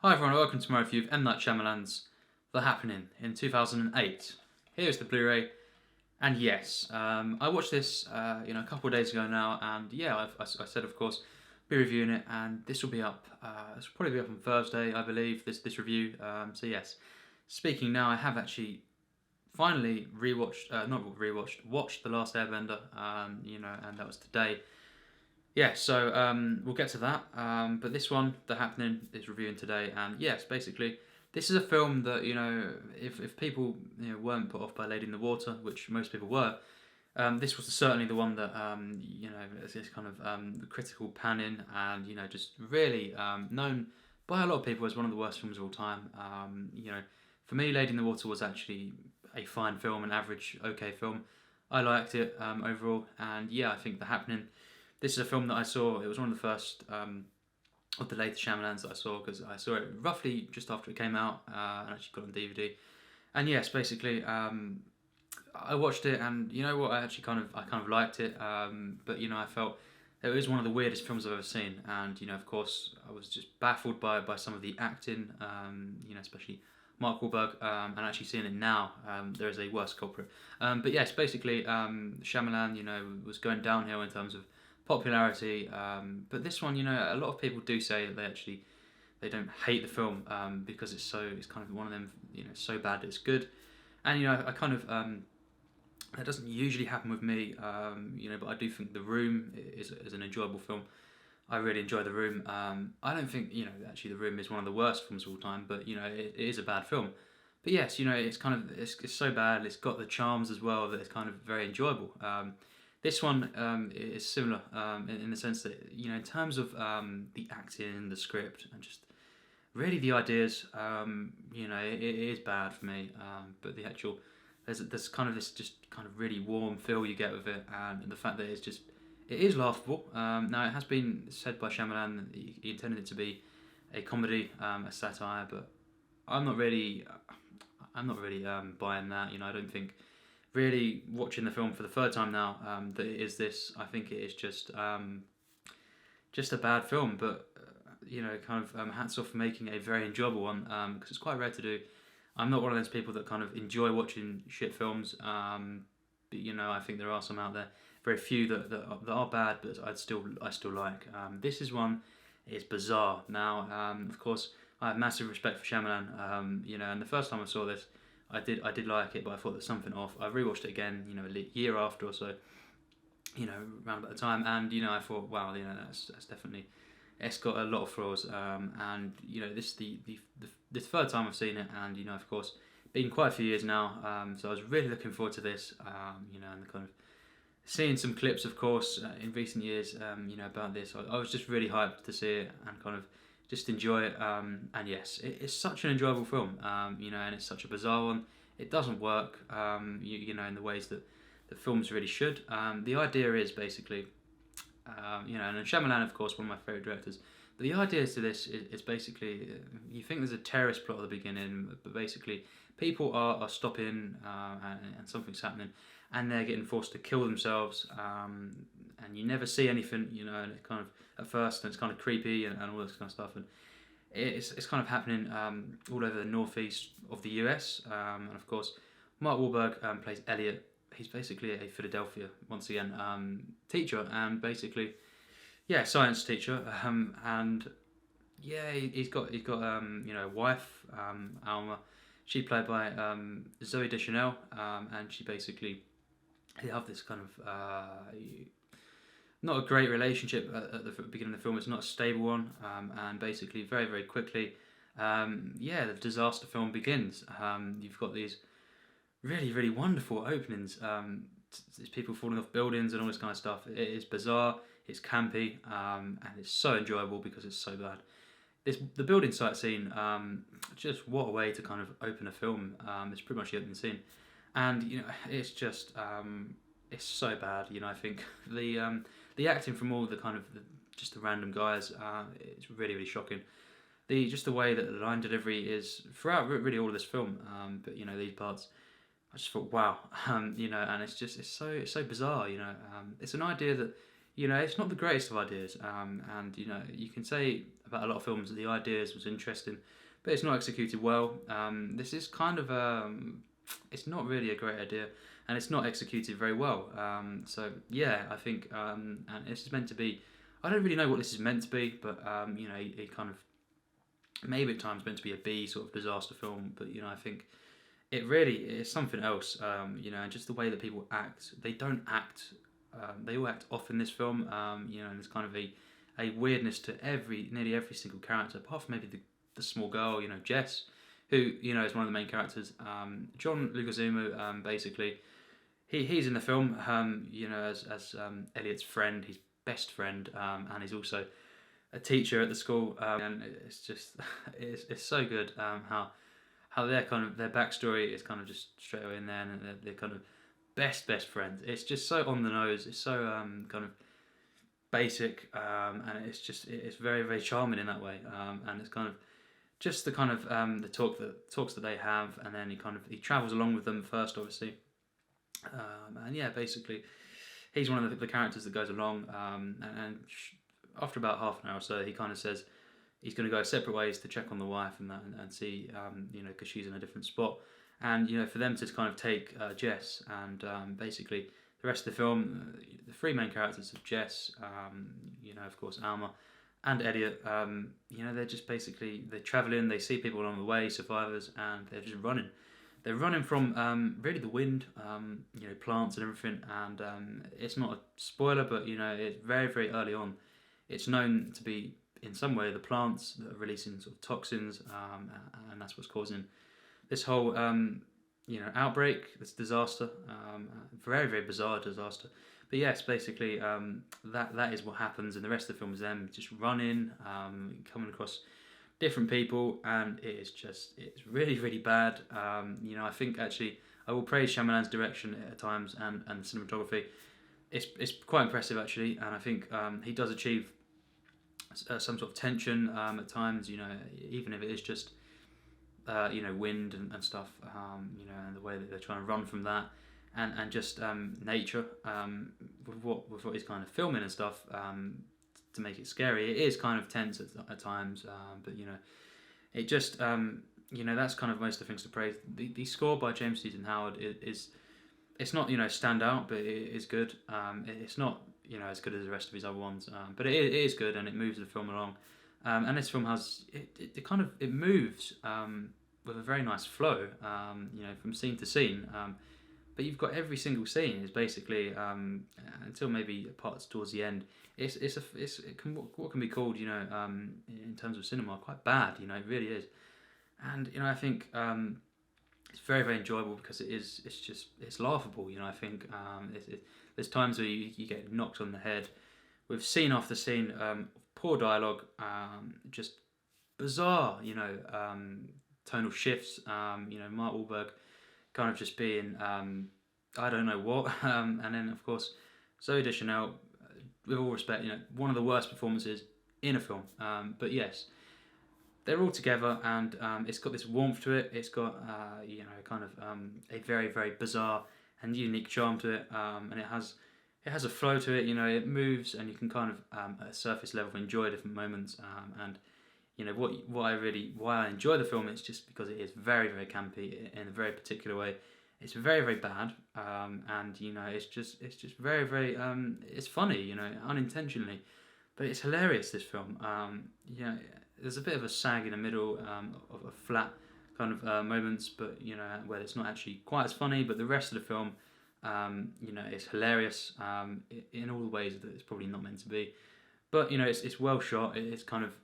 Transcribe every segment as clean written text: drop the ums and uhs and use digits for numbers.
Hi everyone, welcome to my review of M. Night Shyamalan's The Happening in 2008. Here's the Blu-ray, and yes, I watched this a couple of days ago now, and yeah, I said of course be reviewing it, and this will be up. This will probably be up on Thursday, I believe. This review. So yes, speaking now, I have actually finally watched The Last Airbender. And that was today. Yeah, so we'll get to that. But this one, The Happening, is reviewing today, and yes, basically, this is a film that if people weren't put off by Lady in the Water, which most people were, this was certainly the one that it's kind of the critical panning, and just really known by a lot of people as one of the worst films of all time. For me, Lady in the Water was actually a fine film, an average, okay film. I liked it overall, and yeah, I think The Happening. This is a film that I saw. It was one of the first of the later Shyamalans that I saw, because I saw it roughly just after it came out, and actually got it on DVD. And yes, basically, I watched it, and you know what? I kind of liked it, but I felt it was one of the weirdest films I've ever seen, and of course, I was just baffled by some of the acting, especially Mark Wahlberg, and actually seeing it now, there is a worse culprit. But yes, basically, Shyamalan, was going downhill in terms of popularity, but this one, a lot of people do say that they don't hate the film, because it's kind of one of them, so bad that it's good, and I kind of that doesn't usually happen with me, but I do think The Room is an enjoyable film. I really enjoy The Room. I don't think actually The Room is one of the worst films of all time, but it is a bad film. But yes, it's kind of it's so bad. It's got the charms as well that it's kind of very enjoyable. This one is similar in the sense that in terms of the acting, the script, and just really the ideas, it is bad for me. But the actual there's kind of this just kind of really warm feel you get with it, and the fact that it is laughable. Now it has been said by Shyamalan that he intended it to be a comedy, a satire, but I'm not really buying that. I don't think. Really watching the film for the third time now, that it is this. I think it is just a bad film, but kind of hats off for making a very enjoyable one, because it's quite rare to do. I'm not one of those people that kind of enjoy watching shit films, but I think there are some out there, very few that are bad, but I still like. This is one. It's bizarre. Now, of course, I have massive respect for Shyamalan. And the first time I saw this, I did like it, but I thought there was something off. I rewatched it again, a year after or so, around about the time, and I thought, wow, that's definitely, it's got a lot of flaws, and this the third time I've seen it, and of course, been quite a few years now, so I was really looking forward to this, and the kind of seeing some clips, of course, in recent years, about this. I was just really hyped to see it and kind of just enjoy it, and yes, it's such an enjoyable film, and it's such a bizarre one. It doesn't work, in the ways that the films really should. The idea is basically, and Shyamalan, of course, one of my favourite directors. But the idea to this is basically, you think there's a terrorist plot at the beginning, but basically people are stopping, and something's happening, and they're getting forced to kill themselves, and you never see anything, and it's kind of, at first, and it's kind of creepy and all this kind of stuff, and it's kind of happening all over the northeast of the US, and of course, Mark Wahlberg plays Elliot. He's basically a Philadelphia, once again, teacher, and basically, yeah, science teacher, and yeah, he's got a wife, Alma. She's played by Zooey Deschanel, and she basically, they have this kind of not a great relationship at the beginning of the film. It's not a stable one, and basically very, very quickly, the disaster film begins. You've got these really, really wonderful openings. There's people falling off buildings and all this kind of stuff. It is bizarre, it's campy, and it's so enjoyable because it's so bad. The building site scene, just what a way to kind of open a film. It's pretty much the opening scene, and it's just it's so bad. I think the acting from all the kind of just the random guys, it's really, really shocking. The way that the line delivery is throughout really all of this film, but these parts, I just thought, wow, and it's so bizarre. It's an idea that it's not the greatest of ideas, and you can say about a lot of films that the ideas was interesting, but it's not executed well. This is kind of it's not really a great idea, and it's not executed very well. So yeah, I think, and this is meant to be. I don't really know what this is meant to be, but it kind of maybe at times meant to be a B sort of disaster film, but I think it really is something else. And just the way that people act, they don't act. They all act off in this film. And there's kind of a weirdness to nearly every single character, apart from maybe the small girl, Jess, who is one of the main characters. John Leguizamo, basically, he's in the film, as Elliot's friend, his best friend, and he's also a teacher at the school, and it's just it's so good, how their backstory is kind of just straight away in there, and they're kind of best friends. It's just so on the nose. It's so kind of basic, and it's very very charming in that way, and it's kind of just the kind of the talks that they have, and then he travels along with them first, obviously, and yeah, basically he's one of the characters that goes along, and after about half an hour or so, he kind of says he's going to go separate ways to check on the wife and that, and see, because she's in a different spot, and for them to kind of take Jess, and basically the rest of the film, the three main characters of Jess, of course Alma, and Elliot, they're just basically they're traveling, they see people along the way, survivors, and they're just running. They're running from really the wind, plants and everything, and it's not a spoiler, but it's very very early on. It's known to be in some way the plants that are releasing sort of toxins, and that's what's causing this whole outbreak, this disaster, very very bizarre disaster. But yes, basically that is what happens, and the rest of the film is them just running, coming across different people, and it's really really bad. I think actually I will praise Shyamalan's direction at times, and cinematography. It's quite impressive actually, and I think he does achieve some sort of tension at times. Even if it is just wind and stuff. And the way that they're trying to run from that, and just nature, with what he's kind of filming and stuff, to make it scary. It is kind of tense at times, but it just that's kind of most of the things to praise. The score by James Newton Howard is it's not stand out, but it is good. It's not as good as the rest of his other ones, but it is good, and it moves the film along. And this film has it moves with a very nice flow, from scene to scene. But you've got every single scene is basically until maybe parts towards the end. What can be called in terms of cinema quite bad. It really is, and I think it's very very enjoyable because it's laughable. I think there's times where you get knocked on the head with scene after scene, poor dialogue, just bizarre, tonal shifts. Mark Wahlberg kind of just being, I don't know what, and then of course Zooey Deschanel, with all respect, one of the worst performances in a film. But yes, they're all together, and it's got this warmth to it. It's got kind of a very very bizarre and unique charm to it, and it has a flow to it. It moves, and you can kind of at a surface level enjoy different moments, and why I enjoy the film is just because it is very very campy in a very particular way. It's very very bad, and it's just very very it's funny, unintentionally, but it's hilarious, this film. There's a bit of a sag in the middle, of a flat kind of moments, but where it's not actually quite as funny. But the rest of the film, it's hilarious in all the ways that it's probably not meant to be. But it's well shot. It's kind of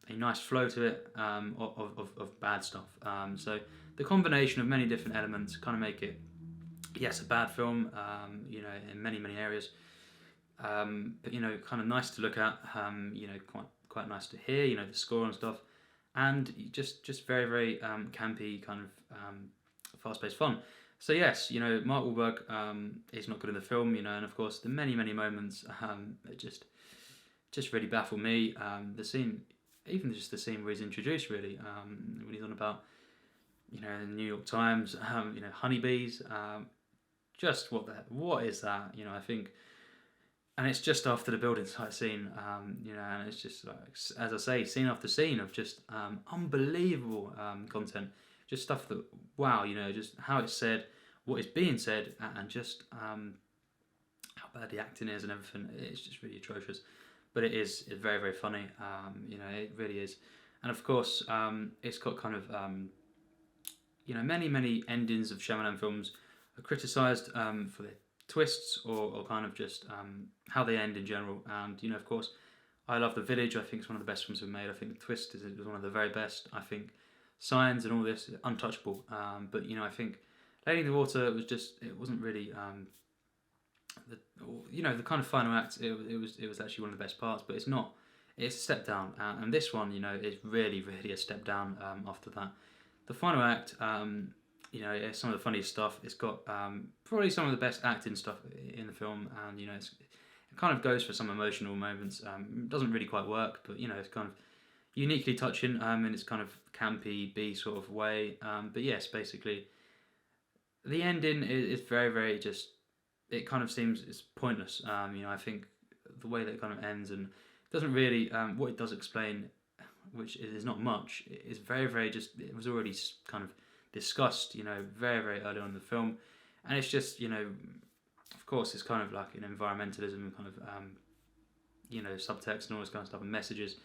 a nice flow to it, of bad stuff. So the combination of many different elements kind of make it, yes, a bad film. In many areas. But kind of nice to look at. Quite nice to hear. The score and stuff, and just very very campy, kind of fast-paced fun. So yes, Mark Wahlberg is not good in the film, and of course the many moments that just really baffle me. The scene, even just the scene where he's introduced, really, when he's on about the New York Times, honeybees, just what is that? I think, and it's just after the building site scene, and it's just like, as I say, scene after scene of just unbelievable content, just stuff that, wow, just how it's said, what is being said, and just how bad the acting is and everything. It's just really atrocious, but it's very, very funny. It really is, and of course, it's got kind of many endings of Shyamalan films are criticised for their twists or kind of just how they end in general. And of course, I love The Village. I think it's one of the best films we've made. I think The Twist is one of the very best. I think Signs and all this untouchable. But I think Lady in the Water was just, it wasn't really the kind of final act. It was actually one of the best parts, but it's not. It's a step down, and this one is really a step down after that. The final act, it's some of the funniest stuff. It's got probably some of the best acting stuff in the film, and it kind of goes for some emotional moments. It doesn't really quite work, but it's kind of uniquely touching in its kind of campy B sort of way. But yes, basically, the ending is very just. It kind of seems it's pointless. I think the way that it kind of ends and doesn't really what it does explain, which is not much, is very just. It was already kind of discussed, very early on in the film, and it's just, of course, it's kind of like an environmentalism kind of, subtext and all this kind of stuff and messages,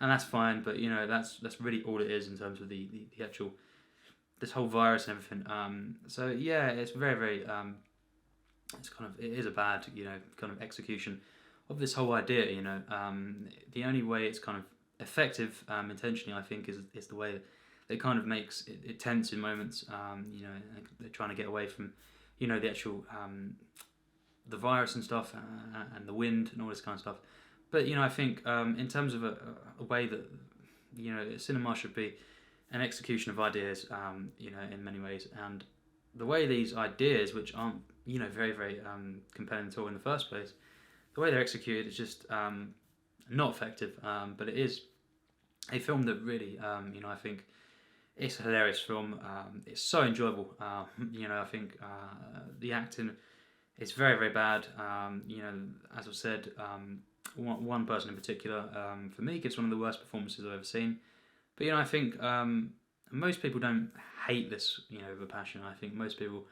and that's fine, but that's really all it is in terms of the actual this whole virus and everything. So yeah, it's very it's kind of, it is a bad, kind of execution of this whole idea. The only way it's kind of effective intentionally, I think, is the way it kind of makes it tense in moments. They're trying to get away from, the actual the virus and stuff, and the wind and all this kind of stuff. But I think in terms of a way that cinema should be an execution of ideas, in many ways, and the way these ideas, which aren't very compelling at all in the first place, the way they're executed is just not effective. But it is a film that really, I think. It's a hilarious film. It's so enjoyable. I think the acting is very bad. As I've said, one person in particular, for me, gives one of the worst performances I've ever seen. But I think most people don't hate this, with a passion. I think most people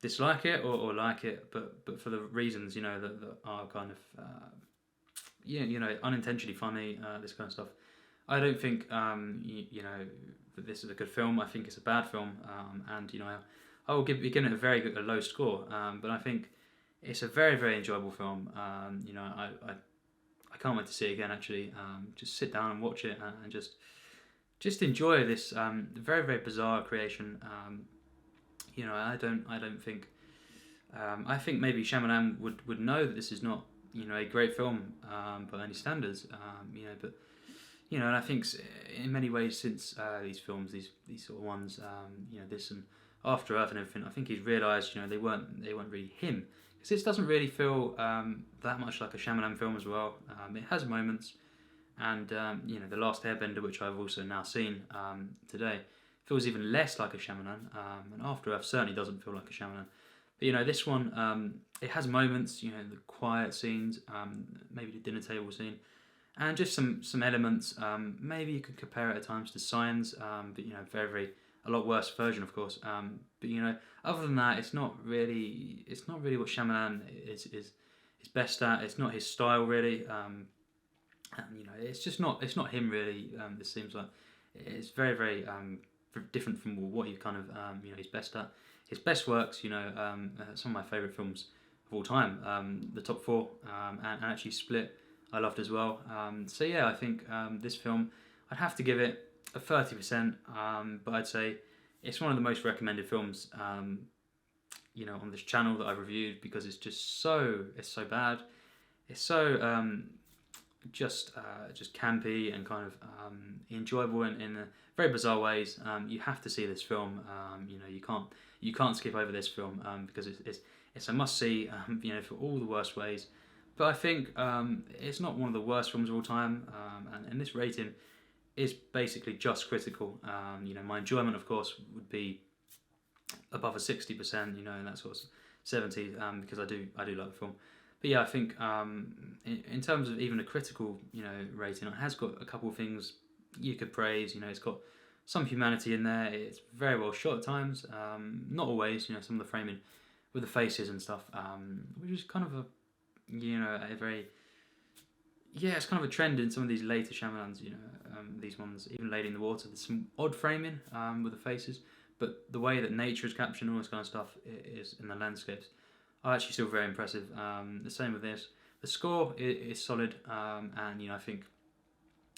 dislike it or like it, but for the reasons that are kind of unintentionally funny, this kind of stuff. I don't think that this is a good film. I think it's a bad film, and I will be giving it a low score. But I think it's a very enjoyable film. I can't wait to see it again. Actually, just sit down and watch it and just enjoy this very bizarre creation. I don't think. I think maybe Shyamalan would know that this is not a great film by any standards. But. And I think in many ways, since these films, these sort of ones, this and After Earth and everything, I think he's realised, they weren't really him. Because this doesn't really feel that much like a Shyamalan film as well. It has moments, and The Last Airbender, which I've also now seen today, feels even less like a Shyamalan. And After Earth certainly doesn't feel like a Shyamalan. But this one, it has moments, the quiet scenes, maybe the dinner table scene. And just some elements. Maybe you could compare it at times to Signs, but very a lot worse version, of course. But other than that, it's not really what Shyamalan is best at. It's not his style really. And it's not him really. This seems like it's very different from what he kind of he's best at. His best works, some of my favourite films of all time. The top four, and actually Split. I loved as well. So yeah, I think this film, I'd have to give it a 30%, but I'd say it's one of the most recommended films, on this channel that I've reviewed, because it's just so bad. It's so just campy and kind of enjoyable in very bizarre ways. You have to see this film. You can't skip over this film because it's a must see. For all the worst ways. But I think it's not one of the worst films of all time, and this rating is basically just critical. My enjoyment, of course, would be above a 60%, and that sort of 70, because I do like the film. But yeah, I think in terms of even a critical, rating, it has got a couple of things you could praise. It's got some humanity in there. It's very well shot at times. Not always. Some of the framing with the faces and stuff, which is kind of a very it's kind of a trend in some of these later Shyamalans. These ones, even Lady in the Water. There's some odd framing with the faces, but the way that nature is captured and all this kind of stuff is in the landscapes are actually still very impressive. The same with this. The score is solid, and I think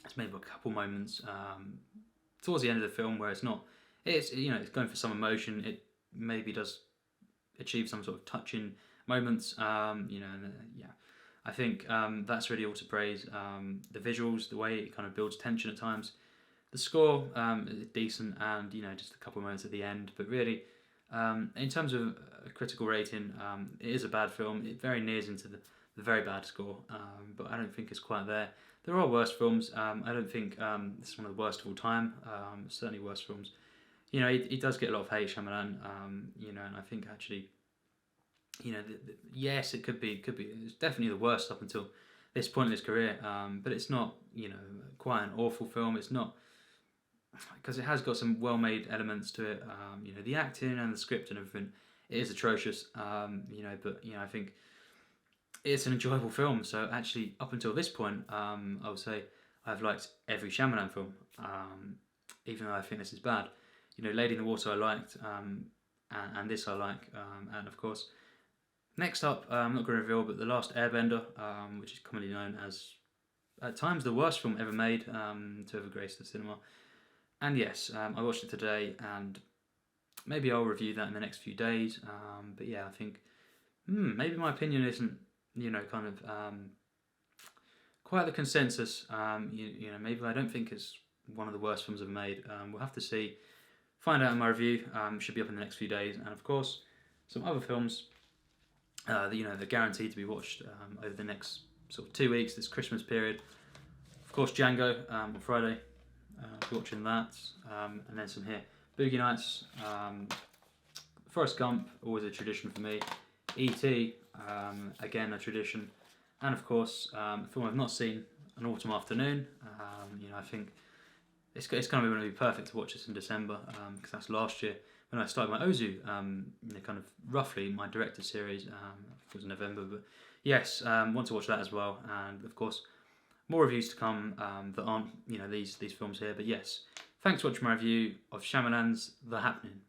it's maybe a couple moments towards the end of the film where it's not. It's going for some emotion. It maybe does achieve some sort of touching moments. I think that's really all to praise. The visuals, the way it kind of builds tension at times. The score is decent, and just a couple of moments at the end. But really, in terms of a critical rating, it is a bad film. It very nears into the very bad score, but I don't think it's quite there. There are worse films. I don't think this is one of the worst of all time. Certainly worse films. He does get a lot of hate, Shyamalan. And I think actually, yes, it could be. It's definitely the worst up until this point in his career. But it's not, quite an awful film. It's not, because it has got some well-made elements to it. The acting and the script and everything, it is atrocious. But I think it's an enjoyable film. So actually, up until this point, I would say I've liked every Shyamalan film, even though I think this is bad. Lady in the Water I liked, and this I like, and of course, next up, I'm not going to reveal, but The Last Airbender, which is commonly known as, at times, the worst film ever made to ever grace the cinema. And yes, I watched it today, and maybe I'll review that in the next few days. But yeah, I think maybe my opinion isn't, kind of quite the consensus. Maybe I don't think it's one of the worst films ever made. We'll have to see. Find out in my review. Should be up in the next few days, and of course, some other films that they're guaranteed to be watched over the next sort of 2 weeks, this Christmas period. Of course, Django on Friday. I'll be watching that, and then some here. Boogie Nights, Forrest Gump, always a tradition for me. E.T., again a tradition, and of course, a film I've not seen, An Autumn Afternoon. I think it's kind of going to be perfect to watch this in December, because that's last year when I started my Ozu, kind of roughly my director series. I think it was November, but yes, want to watch that as well, and of course, more reviews to come that aren't these films here. But yes, thanks for watching my review of Shyamalan's The Happening.